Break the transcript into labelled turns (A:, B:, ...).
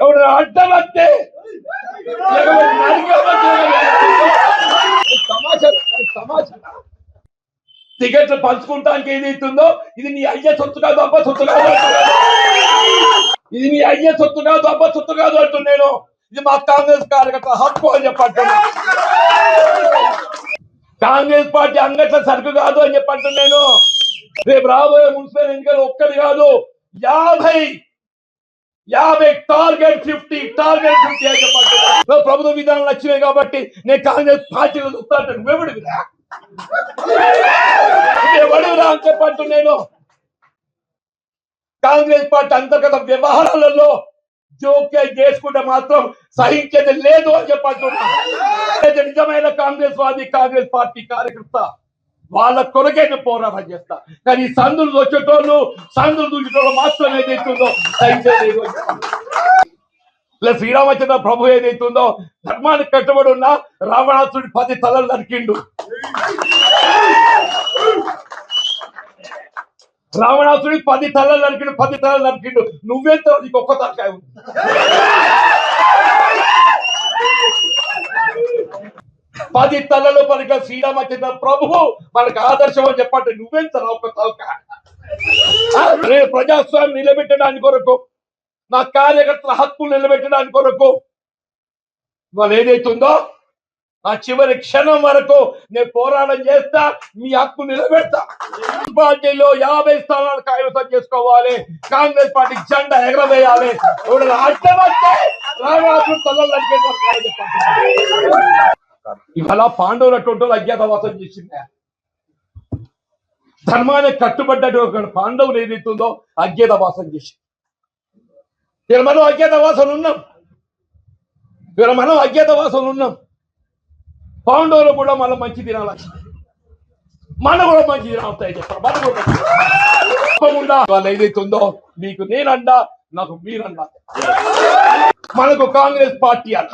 A: ఎవరు అడ్డం వస్తే టికెట్లు పంచుకుంటానికి ఏదైతుందో ఇది నీ అయ్యే సొత్తు కాదు, అబ్బ సొత్తు కాదు అంటున్నాను. ఇది నీ అయ్యే సొత్తు కాదు, అబ్బ సొత్తు కాదు అంటున్నాను. ఇది మా కాంగ్రెస్ కార్యకర్త హక్కు అని చెప్పంటున్నా. కాంగ్రెస్ పార్టీ అంగట్ల సరుకు కాదు అని చెప్పంటున్నాను. రేపు రాబోయే మున్సిపల్ ఎన్నికలు ఒక్కటి కాదు, 50 టార్గెట్ 50 అని చెప్పంటున్నా. ప్రభుత్వ విధానాలు వచ్చినాయి కాబట్టి నేను కాంగ్రెస్ పార్టీలో చూస్తాను. నువ్వెవడివిరా అని చెప్పంటున్నాను. కాంగ్రెస్ పార్టీ అంతర్గత వ్యవహారాలలో జోక్యం చేసుకుంటే మాత్రం సహించేది లేదు అని చెప్పంటున్నా. నిజమైన కాంగ్రెస్ వాది, కాంగ్రెస్ పార్టీ కార్యకర్త వాళ్ళ కొరకైనా పోరాటం చేస్తా. కానీ సందులు వచ్చేటోళ్ళు, సందులు దూచేటోళ్ళు మాత్రం ఏదైతుందో సహించేది లేదు. శ్రీరామచంద్ర ప్రభు ఏదైతుందో ధర్మానికి కట్టుబడి ఉన్న రావణాసుడి 10 తలలు నరికిండు. రావణాసుడి 10 తలలు నరికిండు. నువ్వెంత నీకు ఒక్క తలకాయ ఉంది. పది తలలు పలిక శ్రీరామచంద్ర ప్రభువు మనకు ఆదర్శం అని చెప్పండి. నువ్వెంత ఒక్క తలకాయ. నేను ప్రజాస్వామ్యం నిలబెట్టడానికి కొరకు, నా కార్యకర్తల హక్కులు నిలబెట్టడానికి కొరకు వాళ్ళు ఏదైతుందో ఆ చివరి క్షణం వరకు నేను పోరాటం చేస్తా, మీ హక్కు నిలబెడతా. పార్టీలో 50 స్థానాలు కైవసం చేసుకోవాలి, కాంగ్రెస్ పార్టీ జెండా ఎగరవేయాలి. అడ్డమంటే ఇవాళ పాండవులటువంటి అజ్ఞాతవాసం చేసింది. ధర్మానికి కట్టుబడ్డటువంటి పాండవులు ఏదైతుందో అజ్ఞాతవాసం చేసింది. ఇలా మనం అజ్ఞాతవాసం ఉన్నాం. పాండవులు కూడా మళ్ళీ మంచి దినాలు వచ్చింది, మన కూడా మంచి దినాలు వస్తాయి చెప్పారు. మన కూడా వాళ్ళు ఏదైతుందో మీకు నేనండా, నాకు మీరన్నా. మనకు కాంగ్రెస్ పార్టీ అన్న